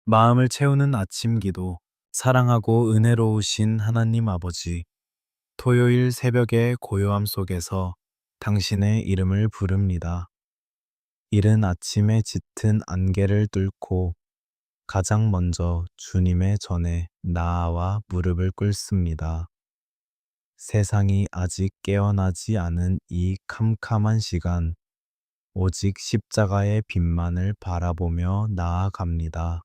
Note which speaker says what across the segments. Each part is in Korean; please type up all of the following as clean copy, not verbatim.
Speaker 1: 마음을 채우는 아침 기도, 사랑하고 은혜로우신 하나님 아버지, 토요일 새벽의 고요함 속에서 당신의 이름을 부릅니다. 이른 아침에 짙은 안개를 뚫고 가장 먼저 주님의 전에 나아와 무릎을 꿇습니다. 세상이 아직 깨어나지 않은 이 캄캄한 시간, 오직 십자가의 빛만을 바라보며 나아갑니다.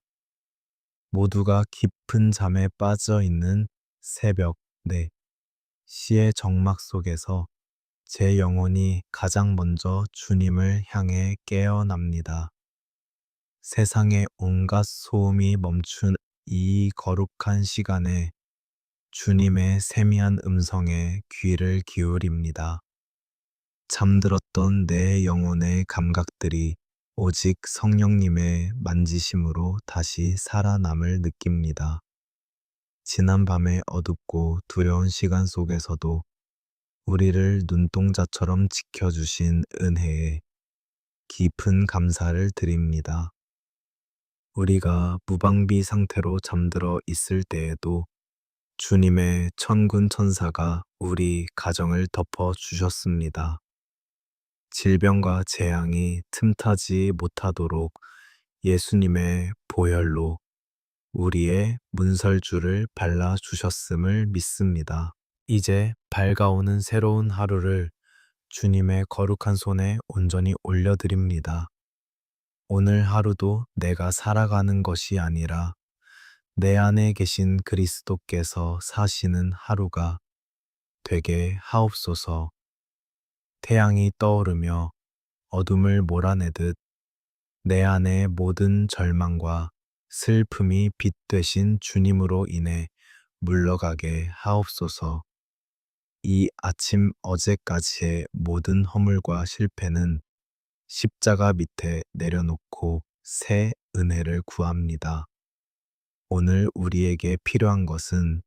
Speaker 1: 모두가 깊은 잠에 빠져 있는 새벽, 네, 시의 정막 속에서 제 영혼이 가장 먼저 주님을 향해 깨어납니다. 세상의 온갖 소음이 멈춘 이 거룩한 시간에 주님의 세미한 음성에 귀를 기울입니다. 잠들었던 내 영혼의 감각들이 오직 성령님의 만지심으로 다시 살아남을 느낍니다. 지난 밤의 어둡고 두려운 시간 속에서도 우리를 눈동자처럼 지켜주신 은혜에 깊은 감사를 드립니다. 우리가 무방비 상태로 잠들어 있을 때에도 주님의 천군 천사가 우리 가정을 덮어 주셨습니다. 질병과 재앙이 틈타지 못하도록 예수님의 보혈로 우리의 문설주를 발라주셨음을 믿습니다. 이제 밝아오는 새로운 하루를 주님의 거룩한 손에 온전히 올려드립니다. 오늘 하루도 내가 살아가는 것이 아니라 내 안에 계신 그리스도께서 사시는 하루가 되게 하옵소서. 태양이 떠오르며 어둠을 몰아내듯 내 안의 모든 절망과 슬픔이 빛 되신 주님으로 인해 물러가게 하옵소서. 이 아침 어제까지의 모든 허물과 실패는 십자가 밑에 내려놓고 새 은혜를 구합니다. 오늘 우리에게 필요한 것은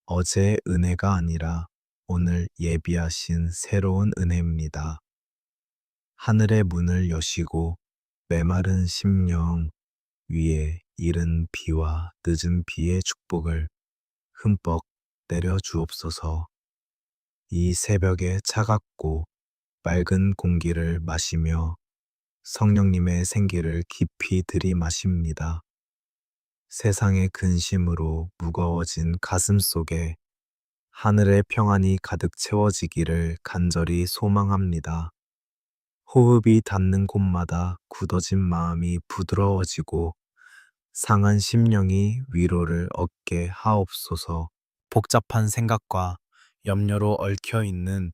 Speaker 1: 어제의 은혜가 아니라 오늘 예비하신 새로운 은혜입니다. 하늘의 문을 여시고 메마른 심령 위에 이른 비와 늦은 비의 축복을 흠뻑 내려 주옵소서. 이 새벽에 차갑고 맑은 공기를 마시며 성령님의 생기를 깊이 들이마십니다. 세상의 근심으로 무거워진 가슴 속에 하늘의 평안이 가득 채워지기를 간절히 소망합니다. 호흡이 닿는 곳마다 굳어진 마음이 부드러워지고 상한 심령이 위로를 얻게 하옵소서. 복잡한 생각과 염려로 얽혀 있는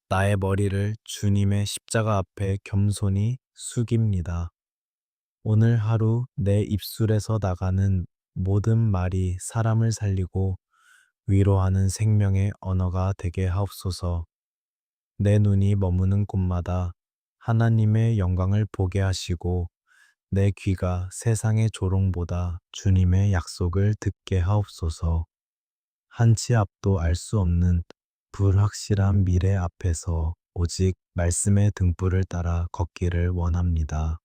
Speaker 1: 나의 머리를 주님의 십자가 앞에 겸손히 숙입니다. 오늘 하루 내 입술에서 나가는 모든 말이 사람을 살리고 위로하는 생명의 언어가 되게 하옵소서. 내 눈이 머무는 곳마다 하나님의 영광을 보게 하시고 내 귀가 세상의 조롱보다 주님의 약속을 듣게 하옵소서. 한치 앞도 알 수 없는 불확실한 미래 앞에서 오직 말씀의 등불을 따라 걷기를 원합니다.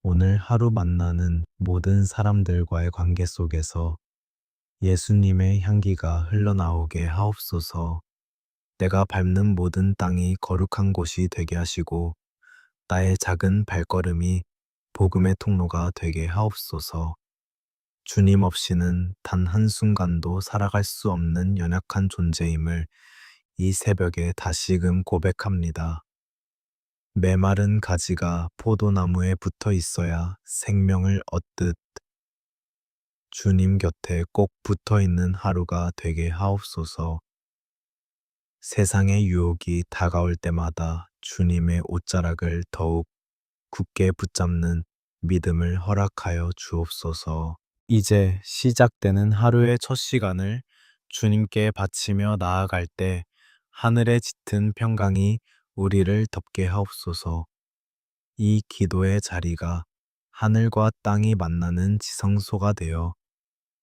Speaker 1: 오늘 하루 만나는 모든 사람들과의 관계 속에서 예수님의 향기가 흘러나오게 하옵소서. 내가 밟는 모든 땅이 거룩한 곳이 되게 하시고 나의 작은 발걸음이 복음의 통로가 되게 하옵소서. 주님 없이는 단 한순간도 살아갈 수 없는 연약한 존재임을 이 새벽에 다시금 고백합니다. 메마른 가지가 포도나무에 붙어 있어야 생명을 얻듯 주님 곁에 꼭 붙어 있는 하루가 되게 하옵소서. 세상의 유혹이 다가올 때마다 주님의 옷자락을 더욱 굳게 붙잡는 믿음을 허락하여 주옵소서. 이제 시작되는 하루의 첫 시간을 주님께 바치며 나아갈 때 하늘의 짙은 평강이 우리를 덮게 하옵소서. 이 기도의 자리가 하늘과 땅이 만나는 지성소가 되어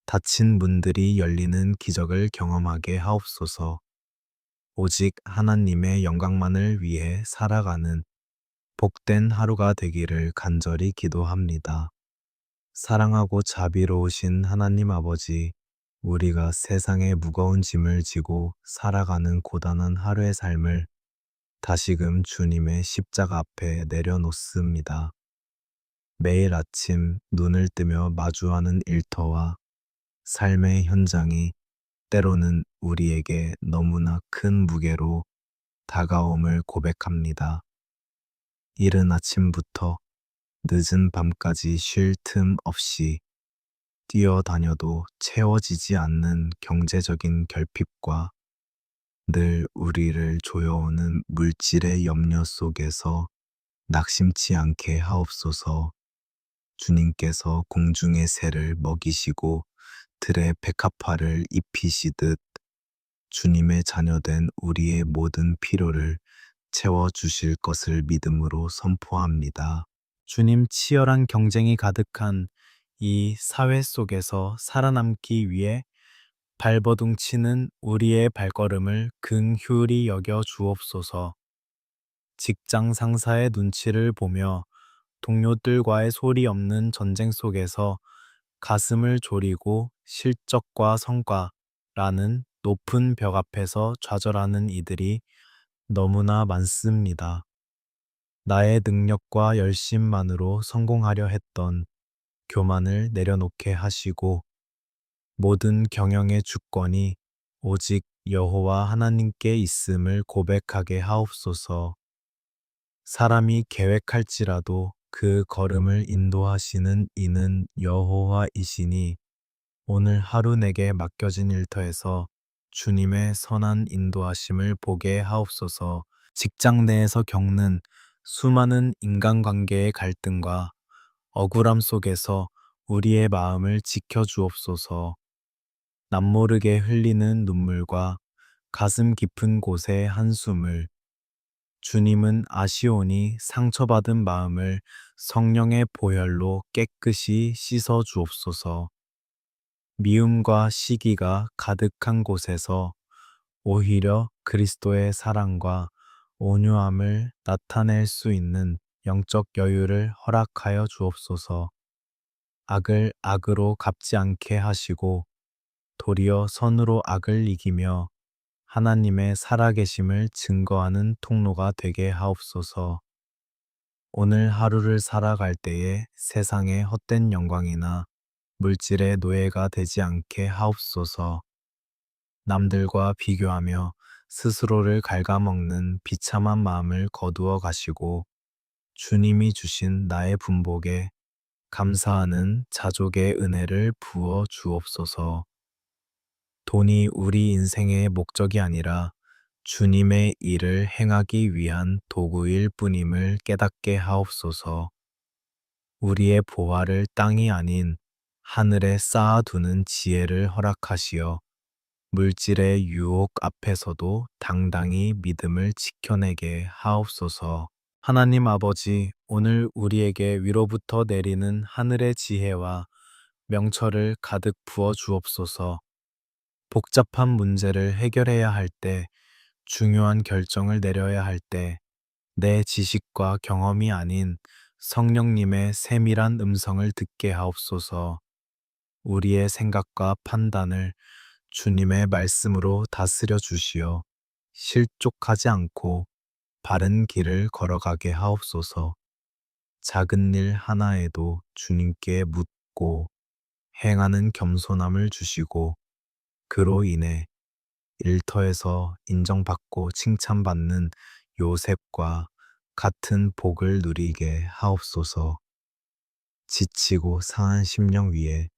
Speaker 1: 닫힌 문들이 열리는 기적을 경험하게 하옵소서. 오직 하나님의 영광만을 위해 살아가는 복된 하루가 되기를 간절히 기도합니다. 사랑하고 자비로우신 하나님 아버지, 우리가 세상의 무거운 짐을 지고 살아가는 고단한 하루의 삶을 다시금 주님의 십자가 앞에 내려놓습니다. 매일 아침 눈을 뜨며 마주하는 일터와 삶의 현장이 때로는 우리에게 너무나 큰 무게로 다가옴을 고백합니다. 이른 아침부터 늦은 밤까지 쉴 틈 없이 뛰어다녀도 채워지지 않는 경제적인 결핍과 늘 우리를 조여오는 물질의 염려 속에서 낙심치 않게 하옵소서. 주님께서 공중의 새를 먹이시고 들의 백합화를 입히시듯 주님의 자녀된 우리의 모든 필요를 채워주실 것을 믿음으로 선포합니다. 주님, 치열한 경쟁이 가득한 이 사회 속에서 살아남기 위해 발버둥치는 우리의 발걸음을 긍휼히 여겨 주옵소서. 직장 상사의 눈치를 보며 동료들과의 소리 없는 전쟁 속에서 가슴을 졸이고 실적과 성과라는 높은 벽 앞에서 좌절하는 이들이 너무나 많습니다. 나의 능력과 열심만으로 성공하려 했던 교만을 내려놓게 하시고 모든 경영의 주권이 오직 여호와 하나님께 있음을 고백하게 하옵소서. 사람이 계획할지라도 그 걸음을 인도하시는 이는 여호와이시니 오늘 하루 내게 맡겨진 일터에서 주님의 선한 인도하심을 보게 하옵소서. 직장 내에서 겪는 수많은 인간관계의 갈등과 억울함 속에서 우리의 마음을 지켜주옵소서. 남모르게 흘리는 눈물과 가슴 깊은 곳의 한숨을 주님은 아시오니 상처받은 마음을 성령의 보혈로 깨끗이 씻어 주옵소서. 미움과 시기가 가득한 곳에서 오히려 그리스도의 사랑과 온유함을 나타낼 수 있는 영적 여유를 허락하여 주옵소서. 악을 악으로 갚지 않게 하시고 도리어 선으로 악을 이기며 하나님의 살아계심을 증거하는 통로가 되게 하옵소서. 오늘 하루를 살아갈 때에 세상의 헛된 영광이나 물질의 노예가 되지 않게 하옵소서. 남들과 비교하며 스스로를 갉아먹는 비참한 마음을 거두어 가시고 주님이 주신 나의 분복에 감사하는 자족의 은혜를 부어 주옵소서. 돈이 우리 인생의 목적이 아니라 주님의 일을 행하기 위한 도구일 뿐임을 깨닫게 하옵소서. 우리의 보화를 땅이 아닌 하늘에 쌓아두는 지혜를 허락하시어 물질의 유혹 앞에서도 당당히 믿음을 지켜내게 하옵소서. 하나님 아버지, 오늘 우리에게 위로부터 내리는 하늘의 지혜와 명철을 가득 부어 주옵소서. 복잡한 문제를 해결해야 할 때, 중요한 결정을 내려야 할 때, 내 지식과 경험이 아닌 성령님의 세밀한 음성을 듣게 하옵소서. 우리의 생각과 판단을 주님의 말씀으로 다스려 주시어 실족하지 않고 바른 길을 걸어가게 하옵소서. 작은 일 하나에도 주님께 묻고 행하는 겸손함을 주시고 그로 인해 일터에서 인정받고 칭찬받는 요셉과 같은 복을 누리게 하옵소서. 지치고 상한 심령 위에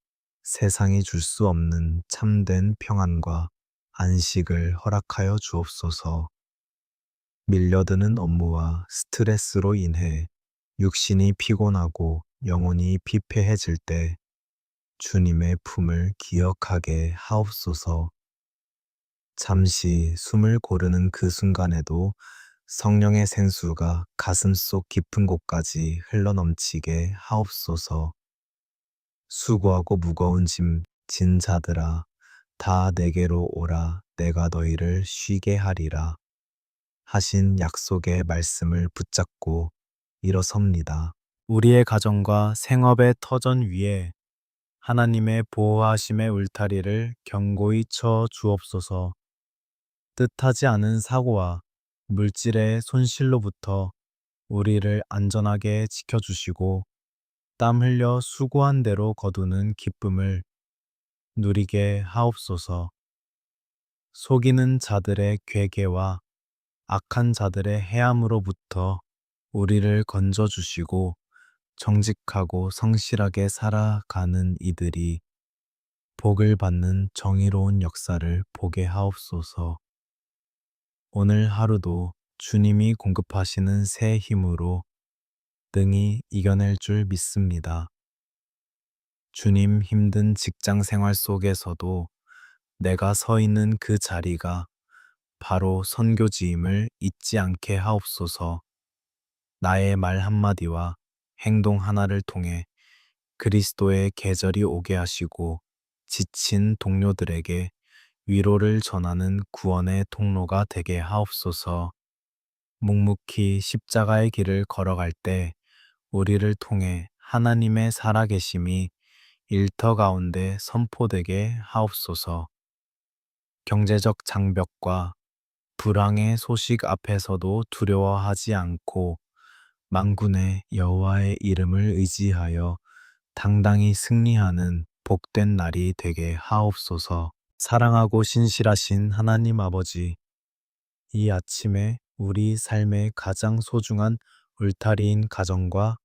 Speaker 1: 세상이 줄 수 없는 참된 평안과 안식을 허락하여 주옵소서. 밀려드는 업무와 스트레스로 인해 육신이 피곤하고 영혼이 피폐해질 때 주님의 품을 기억하게 하옵소서. 잠시 숨을 고르는 그 순간에도 성령의 생수가 가슴속 깊은 곳까지 흘러넘치게 하옵소서. 수고하고 무거운 짐 진 자들아, 다 내게로 오라. 내가 너희를 쉬게 하리라. 하신 약속의 말씀을 붙잡고 일어섭니다. 우리의 가정과 생업의 터전 위에 하나님의 보호하심의 울타리를 견고히 쳐 주옵소서. 뜻하지 않은 사고와 물질의 손실로부터 우리를 안전하게 지켜주시고 땀 흘려 수고한 대로 거두는 기쁨을 누리게 하옵소서. 속이는 자들의 괴계와 악한 자들의 해함으로부터 우리를 건져주시고 정직하고 성실하게 살아가는 이들이 복을 받는 정의로운 역사를 보게 하옵소서. 오늘 하루도 주님이 공급하시는 새 힘으로 능히 이겨낼 줄 믿습니다. 주님 힘든 직장 생활 속에서도 내가 서 있는 그 자리가 바로 선교지임을 잊지 않게 하옵소서. 나의 말 한마디와 행동 하나를 통해 그리스도의 계절이 오게 하시고 지친 동료들에게 위로를 전하는 구원의 통로가 되게 하옵소서. 묵묵히 십자가의 길을 걸어갈 때 우리를 통해 하나님의 살아계심이 일터 가운데 선포되게 하옵소서. 경제적 장벽과 불황의 소식 앞에서도 두려워하지 않고 만군의 여호와의 이름을 의지하여 당당히 승리하는 복된 날이 되게 하옵소서. 사랑하고 신실하신 하나님 아버지, 이 아침에 우리 삶의 가장 소중한 울타리인 가정과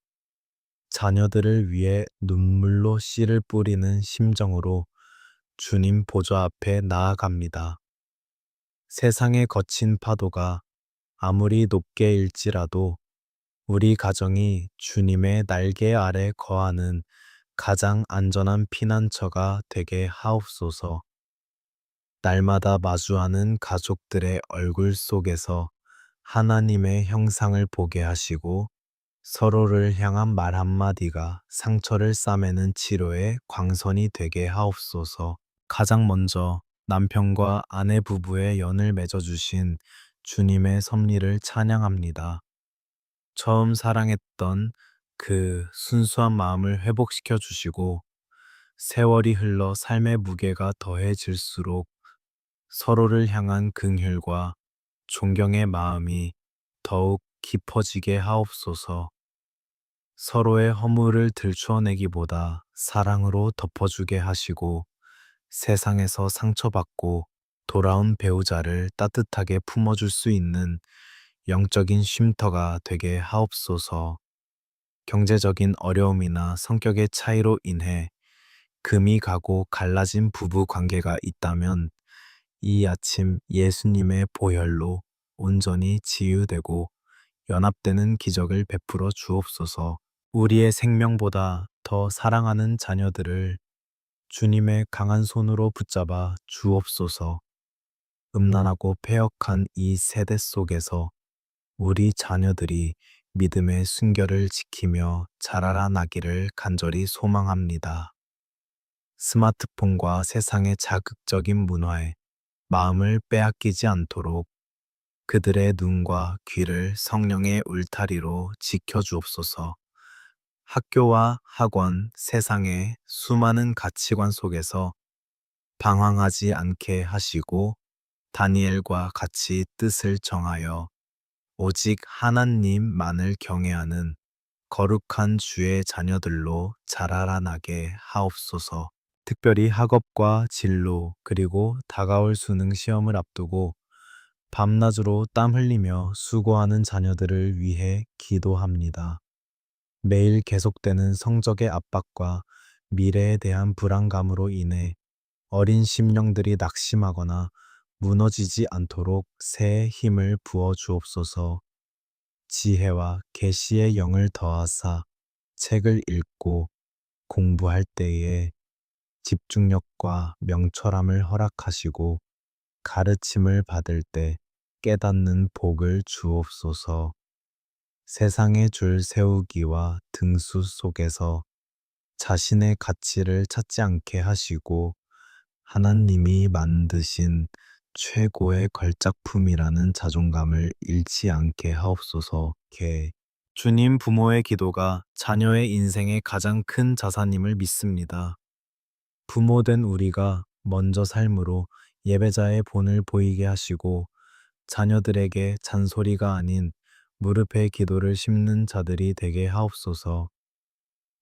Speaker 1: 자녀들을 위해 눈물로 씨를 뿌리는 심정으로 주님 보좌 앞에 나아갑니다. 세상의 거친 파도가 아무리 높게 일지라도 우리 가정이 주님의 날개 아래 거하는 가장 안전한 피난처가 되게 하옵소서. 날마다 마주하는 가족들의 얼굴 속에서 하나님의 형상을 보게 하시고 서로를 향한 말 한마디가 상처를 싸매는 치료의 광선이 되게 하옵소서. 가장 먼저 남편과 아내 부부의 연을 맺어주신 주님의 섭리를 찬양합니다. 처음 사랑했던 그 순수한 마음을 회복시켜 주시고 세월이 흘러 삶의 무게가 더해질수록 서로를 향한 긍휼과 존경의 마음이 더욱 깊어지게 하옵소서. 서로의 허물을 들추어내기보다 사랑으로 덮어주게 하시고 세상에서 상처받고 돌아온 배우자를 따뜻하게 품어줄 수 있는 영적인 쉼터가 되게 하옵소서. 경제적인 어려움이나 성격의 차이로 인해 금이 가고 갈라진 부부 관계가 있다면 이 아침 예수님의 보혈로 온전히 치유되고 연합되는 기적을 베풀어 주옵소서. 우리의 생명보다 더 사랑하는 자녀들을 주님의 강한 손으로 붙잡아 주옵소서. 음란하고 패역한 이 세대 속에서 우리 자녀들이 믿음의 순결을 지키며 자라나기를 간절히 소망합니다. 스마트폰과 세상의 자극적인 문화에 마음을 빼앗기지 않도록 그들의 눈과 귀를 성령의 울타리로 지켜주옵소서. 학교와 학원, 세상의 수많은 가치관 속에서 방황하지 않게 하시고 다니엘과 같이 뜻을 정하여 오직 하나님만을 경외하는 거룩한 주의 자녀들로 자라나게 하옵소서. 특별히 학업과 진로 그리고 다가올 수능 시험을 앞두고 밤낮으로 땀 흘리며 수고하는 자녀들을 위해 기도합니다. 매일 계속되는 성적의 압박과 미래에 대한 불안감으로 인해 어린 심령들이 낙심하거나 무너지지 않도록 새 힘을 부어 주옵소서. 지혜와 계시의 영을 더하사 책을 읽고 공부할 때에 집중력과 명철함을 허락하시고 가르침을 받을 때 깨닫는 복을 주옵소서. 세상의 줄 세우기와 등수 속에서 자신의 가치를 찾지 않게 하시고 하나님이 만드신 최고의 걸작품이라는 자존감을 잃지 않게 하옵소서. 주님 부모의 기도가 자녀의 인생의 가장 큰 자산임을 믿습니다. 부모된 우리가 먼저 삶으로 예배자의 본을 보이게 하시고 자녀들에게 잔소리가 아닌 무릎에 기도를 심는 자들이 되게 하옵소서.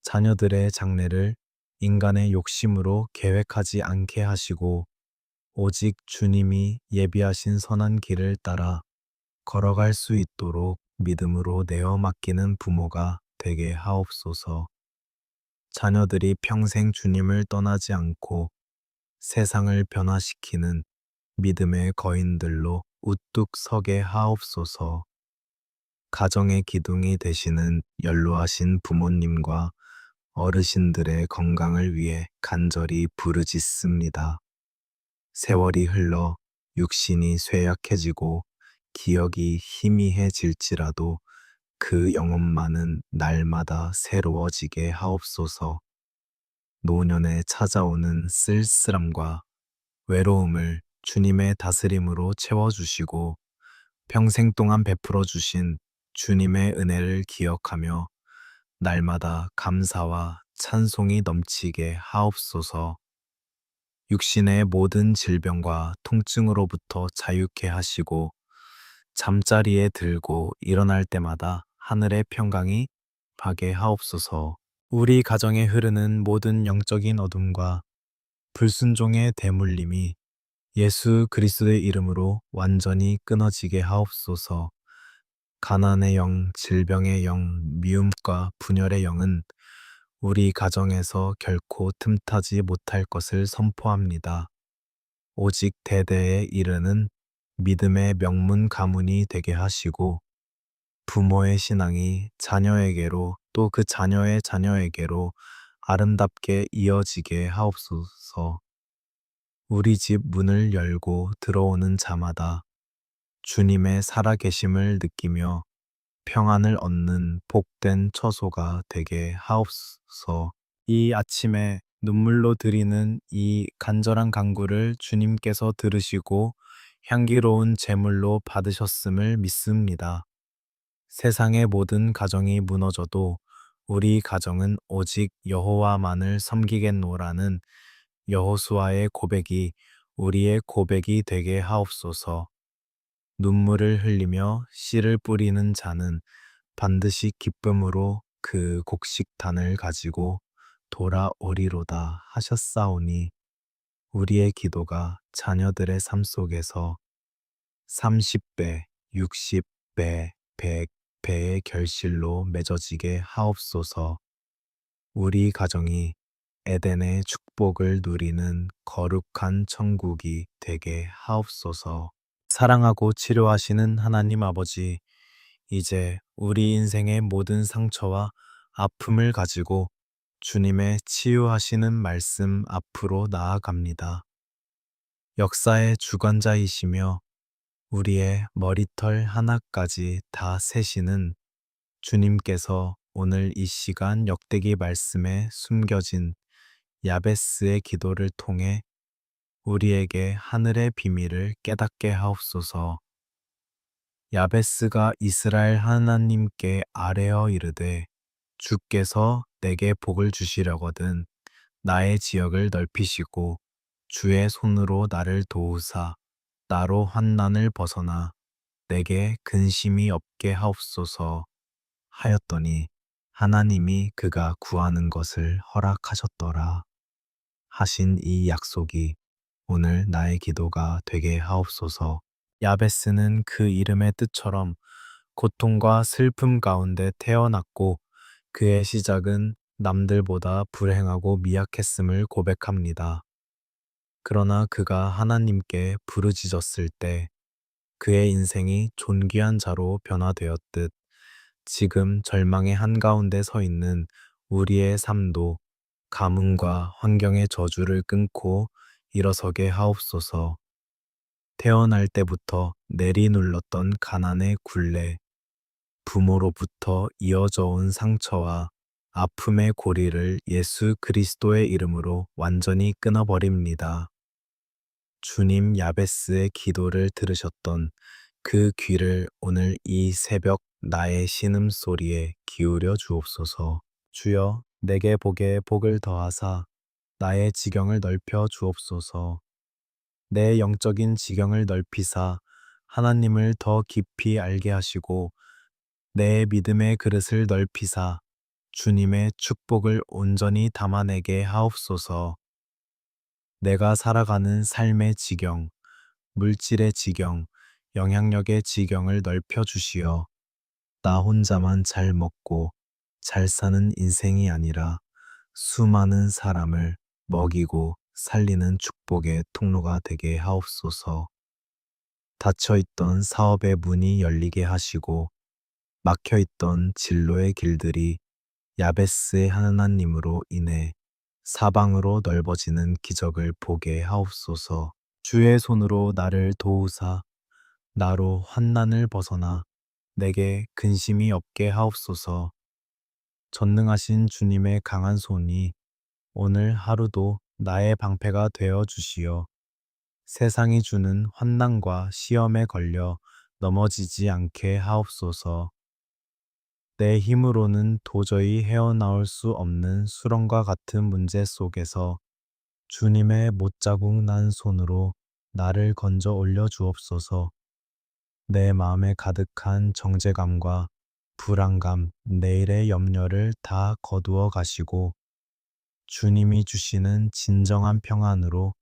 Speaker 1: 자녀들의 장래를 인간의 욕심으로 계획하지 않게 하시고 오직 주님이 예비하신 선한 길을 따라 걸어갈 수 있도록 믿음으로 내어 맡기는 부모가 되게 하옵소서. 자녀들이 평생 주님을 떠나지 않고 세상을 변화시키는 믿음의 거인들로 우뚝 서게 하옵소서. 가정의 기둥이 되시는 연로하신 부모님과 어르신들의 건강을 위해 간절히 부르짖습니다. 세월이 흘러 육신이 쇠약해지고 기억이 희미해질지라도 그 영혼만은 날마다 새로워지게 하옵소서. 노년에 찾아오는 쓸쓸함과 외로움을 주님의 다스림으로 채워주시고 평생 동안 베풀어 주신 주님의 은혜를 기억하며 날마다 감사와 찬송이 넘치게 하옵소서. 육신의 모든 질병과 통증으로부터 자유케 하시고 잠자리에 들고 일어날 때마다 하늘의 평강이 임하게 하옵소서. 우리 가정에 흐르는 모든 영적인 어둠과 불순종의 대물림이 예수 그리스도의 이름으로 완전히 끊어지게 하옵소서. 가난의 영, 질병의 영, 미움과 분열의 영은 우리 가정에서 결코 틈타지 못할 것을 선포합니다. 오직 대대에 이르는 믿음의 명문 가문이 되게 하시고 부모의 신앙이 자녀에게로 또 그 자녀의 자녀에게로 아름답게 이어지게 하옵소서. 우리 집 문을 열고 들어오는 자마다 주님의 살아계심을 느끼며 평안을 얻는 복된 처소가 되게 하옵소서. 이 아침에 눈물로 드리는 이 간절한 간구를 주님께서 들으시고 향기로운 제물로 받으셨음을 믿습니다. 세상의 모든 가정이 무너져도 우리 가정은 오직 여호와만을 섬기겠노라는 여호수아의 고백이 우리의 고백이 되게 하옵소서. 눈물을 흘리며 씨를 뿌리는 자는 반드시 기쁨으로 그 곡식단을 가지고 돌아오리로다 하셨사오니 우리의 기도가 자녀들의 삶 속에서 30배, 60배, 100배의 결실로 맺어지게 하옵소서. 우리 가정이 에덴의 축복을 누리는 거룩한 천국이 되게 하옵소서. 사랑하고 치료하시는 하나님 아버지, 이제 우리 인생의 모든 상처와 아픔을 가지고 주님의 치유하시는 말씀 앞으로 나아갑니다. 역사의 주관자이시며 우리의 머리털 하나까지 다 세시는 주님께서 오늘 이 시간 역대기 말씀에 숨겨진 야베스의 기도를 통해 우리에게 하늘의 비밀을 깨닫게 하옵소서. 야베스가 이스라엘 하나님께 아뢰어 이르되 주께서 내게 복을 주시려거든 나의 지역을 넓히시고 주의 손으로 나를 도우사 나로 환난을 벗어나 내게 근심이 없게 하옵소서 하였더니 하나님이 그가 구하는 것을 허락하셨더라 하신 이 약속이 오늘 나의 기도가 되게 하옵소서. 야베스는 그 이름의 뜻처럼 고통과 슬픔 가운데 태어났고 그의 시작은 남들보다 불행하고 미약했음을 고백합니다. 그러나 그가 하나님께 부르짖었을 때 그의 인생이 존귀한 자로 변화되었듯 지금 절망의 한가운데 서 있는 우리의 삶도 가뭄과 환경의 저주를 끊고 일어서게 하옵소서. 태어날 때부터 내리눌렀던 가난의 굴레, 부모로부터 이어져 온 상처와 아픔의 고리를 예수 그리스도의 이름으로 완전히 끊어버립니다. 주님 야베스의 기도를 들으셨던 그 귀를 오늘 이 새벽 나의 신음소리에 기울여 주옵소서. 주여 내게 복에 복을 더하사 나의 지경을 넓혀 주옵소서. 내 영적인 지경을 넓히사 하나님을 더 깊이 알게 하시고 내 믿음의 그릇을 넓히사 주님의 축복을 온전히 담아내게 하옵소서. 내가 살아가는 삶의 지경, 물질의 지경, 영향력의 지경을 넓혀 주시어 나 혼자만 잘 먹고 잘 사는 인생이 아니라 수많은 사람을 먹이고 살리는 축복의 통로가 되게 하옵소서. 닫혀있던 사업의 문이 열리게 하시고 막혀있던 진로의 길들이 야베스의 하나님으로 인해 사방으로 넓어지는 기적을 보게 하옵소서. 주의 손으로 나를 도우사 나로 환난을 벗어나 내게 근심이 없게 하옵소서. 전능하신 주님의 강한 손이 오늘 하루도 나의 방패가 되어 주시어 세상이 주는 환난과 시험에 걸려 넘어지지 않게 하옵소서. 내 힘으로는 도저히 헤어나올 수 없는 수렁과 같은 문제 속에서 주님의 못자국 난 손으로 나를 건져 올려 주옵소서. 내 마음에 가득한 정죄감과 불안감, 내일의 염려를 다 거두어 가시고 주님이 주시는 진정한 평안으로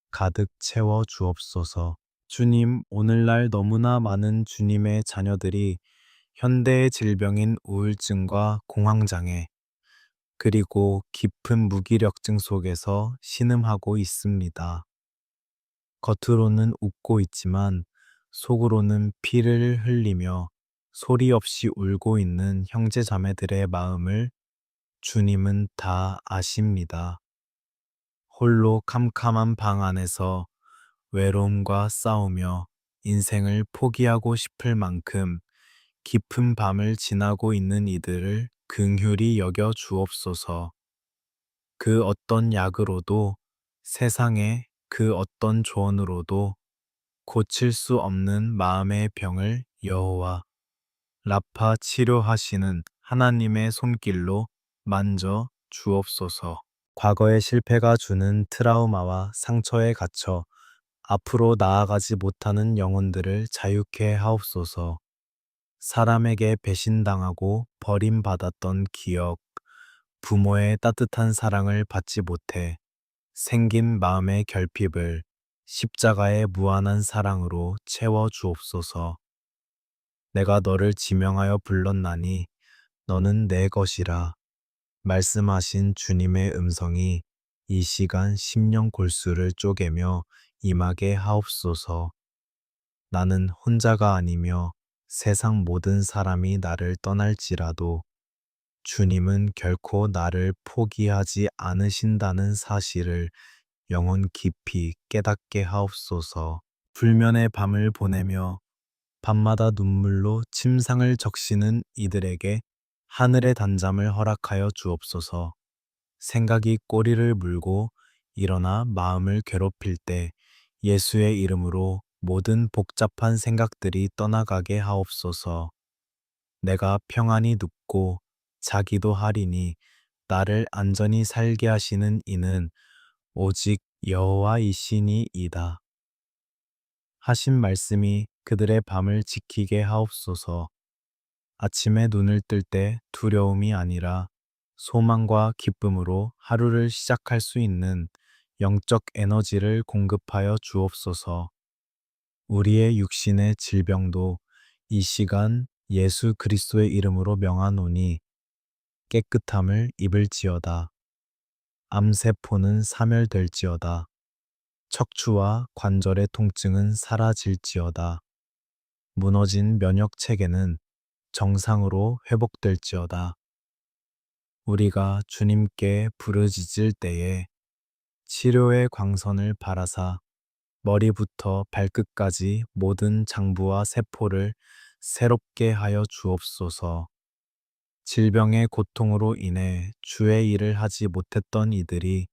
Speaker 1: 가득 채워 주옵소서. 주님, 오늘날 너무나 많은 주님의 자녀들이 현대의 질병인 우울증과 공황장애, 그리고 깊은 무기력증 속에서 신음하고 있습니다. 겉으로는 웃고 있지만 속으로는 피를 흘리며 소리 없이 울고 있는 형제 자매들의 마음을 주님은 다 아십니다. 홀로 캄캄한 방 안에서 외로움과 싸우며 인생을 포기하고 싶을 만큼 깊은 밤을 지나고 있는 이들을 긍휼히 여겨 주옵소서. 그 어떤 약으로도 세상의 그 어떤 조언으로도 고칠 수 없는 마음의 병을 여호와 라파 치료하시는 하나님의 손길로 만져 주옵소서. 과거의 실패가 주는 트라우마와 상처에 갇혀 앞으로 나아가지 못하는 영혼들을 자유케 하옵소서. 사람에게 배신당하고 버림받았던 기억, 부모의 따뜻한 사랑을 받지 못해 생긴 마음의 결핍을 십자가의 무한한 사랑으로 채워 주옵소서. 내가 너를 지명하여 불렀나니 너는 내 것이라 말씀하신 주님의 음성이 이 시간 심령 골수를 쪼개며 임하게 하옵소서. 나는 혼자가 아니며 세상 모든 사람이 나를 떠날지라도 주님은 결코 나를 포기하지 않으신다는 사실을 영혼 깊이 깨닫게 하옵소서. 불면의 밤을 보내며 밤마다 눈물로 침상을 적시는 이들에게 하늘의 단잠을 허락하여 주옵소서. 생각이 꼬리를 물고 일어나 마음을 괴롭힐 때 예수의 이름으로 모든 복잡한 생각들이 떠나가게 하옵소서. 내가 평안히 눕고 자기도 하리니 나를 안전히 살게 하시는 이는 오직 여호와이시니이다. 하신 말씀이 그들의 밤을 지키게 하옵소서. 아침에 눈을 뜰 때 두려움이 아니라 소망과 기쁨으로 하루를 시작할 수 있는 영적 에너지를 공급하여 주옵소서. 우리의 육신의 질병도 이 시간 예수 그리스도의 이름으로 명하노니 깨끗함을 입을지어다. 암세포는 사멸될지어다. 척추와 관절의 통증은 사라질지어다. 무너진 면역 체계는 정상으로 회복될지어다. 우리가 주님께 부르짖을 때에 치료의 광선을 바라사 머리부터 발끝까지 모든 장부와 세포를 새롭게 하여 주옵소서. 질병의 고통으로 인해 주의 일을 하지 못했던 이들이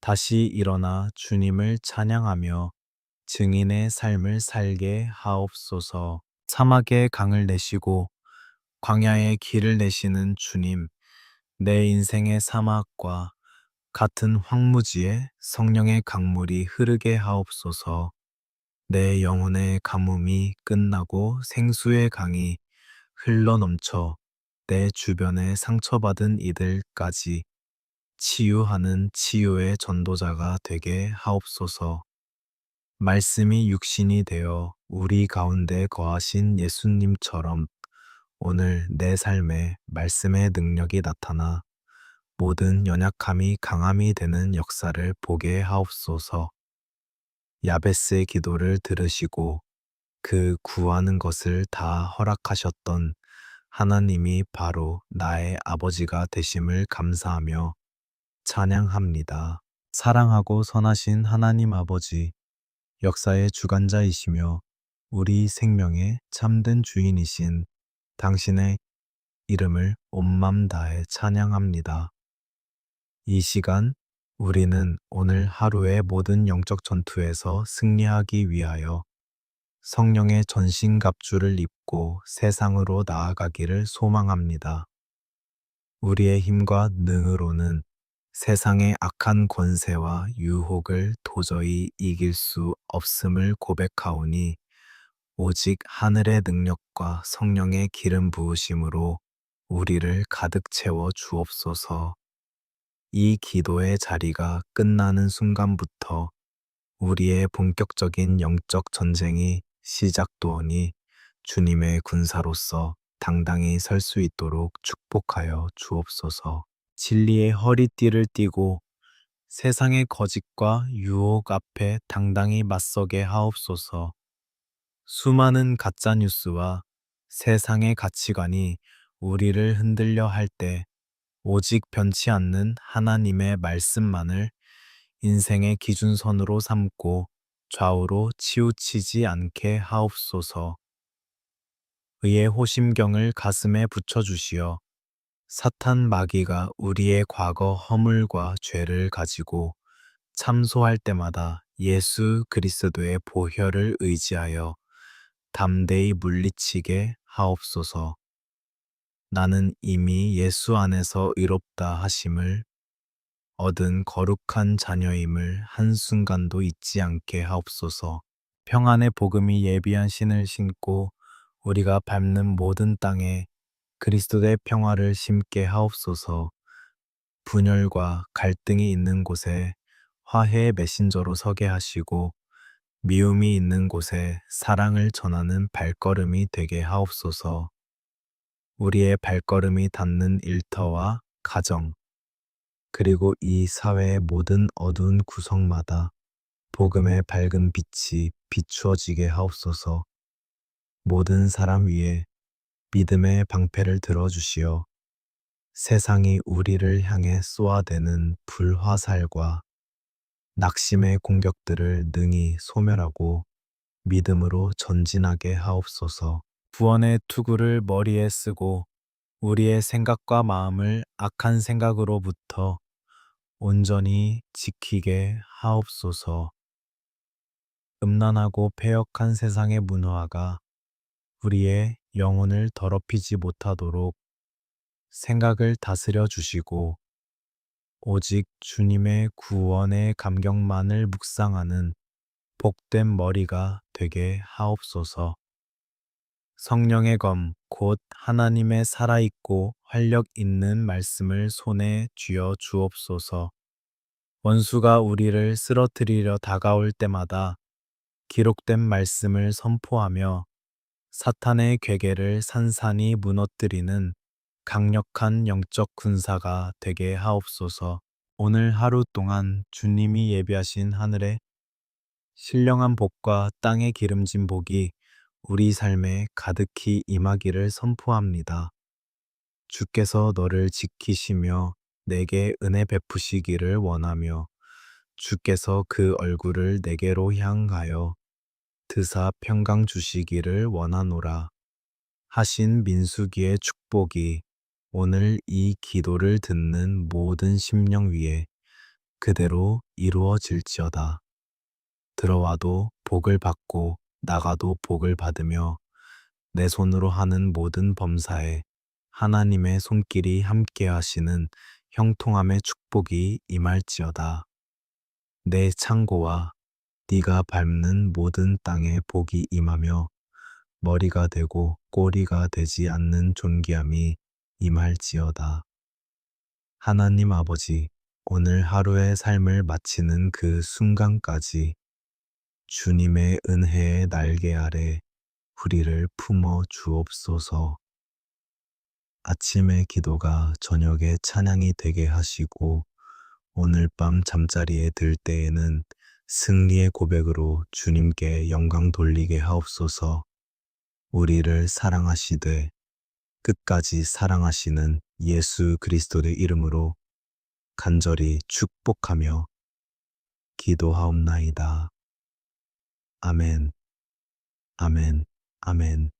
Speaker 1: 다시 일어나 주님을 찬양하며 증인의 삶을 살게 하옵소서. 사막의 강을 내시고 광야의 길을 내시는 주님, 내 인생의 사막과 같은 황무지에 성령의 강물이 흐르게 하옵소서. 내 영혼의 가뭄이 끝나고 생수의 강이 흘러넘쳐 내 주변에 상처받은 이들까지 치유하는 치유의 전도자가 되게 하옵소서. 말씀이 육신이 되어 우리 가운데 거하신 예수님처럼 오늘 내 삶에 말씀의 능력이 나타나 모든 연약함이 강함이 되는 역사를 보게 하옵소서. 야베스의 기도를 들으시고 그 구하는 것을 다 허락하셨던 하나님이 바로 나의 아버지가 되심을 감사하며 찬양합니다. 사랑하고 선하신 하나님 아버지, 역사의 주관자이시며 우리 생명의 참된 주인이신 당신의 이름을 온맘 다해 찬양합니다. 이 시간 우리는 오늘 하루의 모든 영적 전투에서 승리하기 위하여 성령의 전신갑주를 입고 세상으로 나아가기를 소망합니다. 우리의 힘과 능으로는 세상의 악한 권세와 유혹을 도저히 이길 수 없음을 고백하오니 오직 하늘의 능력과 성령의 기름 부으심으로 우리를 가득 채워 주옵소서. 이 기도의 자리가 끝나는 순간부터 우리의 본격적인 영적 전쟁이 시작되오니 주님의 군사로서 당당히 설 수 있도록 축복하여 주옵소서. 진리의 허리띠를 띠고 세상의 거짓과 유혹 앞에 당당히 맞서게 하옵소서. 수많은 가짜 뉴스와 세상의 가치관이 우리를 흔들려 할 때 오직 변치 않는 하나님의 말씀만을 인생의 기준선으로 삼고 좌우로 치우치지 않게 하옵소서. 의의 호심경을 가슴에 붙여주시어 사탄 마귀가 우리의 과거 허물과 죄를 가지고 참소할 때마다 예수 그리스도의 보혈을 의지하여 담대히 물리치게 하옵소서. 나는 이미 예수 안에서 의롭다 하심을 얻은 거룩한 자녀임을 한순간도 잊지 않게 하옵소서. 평안의 복음이 예비한 신을 신고 우리가 밟는 모든 땅에 그리스도의 평화를 심게 하옵소서. 분열과 갈등이 있는 곳에 화해의 메신저로 서게 하시고 미움이 있는 곳에 사랑을 전하는 발걸음이 되게 하옵소서. 우리의 발걸음이 닿는 일터와 가정, 그리고 이 사회의 모든 어두운 구석마다 복음의 밝은 빛이 비추어지게 하옵소서. 모든 사람 위에 믿음의 방패를 들어주시어 세상이 우리를 향해 쏘아대는 불화살과 낙심의 공격들을 능히 소멸하고 믿음으로 전진하게 하옵소서. 구원의 투구를 머리에 쓰고 우리의 생각과 마음을 악한 생각으로부터 온전히 지키게 하옵소서. 음란하고 패역한 세상의 문화가 우리의 영혼을 더럽히지 못하도록 생각을 다스려 주시고 오직 주님의 구원의 감격만을 묵상하는 복된 머리가 되게 하옵소서. 성령의 검, 곧 하나님의 살아있고 활력 있는 말씀을 손에 쥐어 주옵소서. 원수가 우리를 쓰러뜨리려 다가올 때마다 기록된 말씀을 선포하며 사탄의 궤계를 산산이 무너뜨리는 강력한 영적 군사가 되게 하옵소서. 오늘 하루 동안 주님이 예비하신 하늘의 신령한 복과 땅의 기름진 복이 우리 삶에 가득히 임하기를 선포합니다. 주께서 너를 지키시며 내게 은혜 베푸시기를 원하며 주께서 그 얼굴을 내게로 향하여 드사 평강 주시기를 원하노라 하신 민수기의 축복이 오늘 이 기도를 듣는 모든 심령 위에 그대로 이루어질지어다. 들어와도 복을 받고 나가도 복을 받으며 내 손으로 하는 모든 범사에 하나님의 손길이 함께 하시는 형통함의 축복이 임할지어다. 내 창고와 네가 밟는 모든 땅에 복이 임하며 머리가 되고 꼬리가 되지 않는 존귀함이 임할지어다. 하나님 아버지, 오늘 하루의 삶을 마치는 그 순간까지 주님의 은혜의 날개 아래 우리를 품어 주옵소서. 아침의 기도가 저녁의 찬양이 되게 하시고 오늘 밤 잠자리에 들 때에는 승리의 고백으로 주님께 영광 돌리게 하옵소서. 우리를 사랑하시되 끝까지 사랑하시는 예수 그리스도의 이름으로 간절히 축복하며 기도하옵나이다. 아멘, 아멘, 아멘.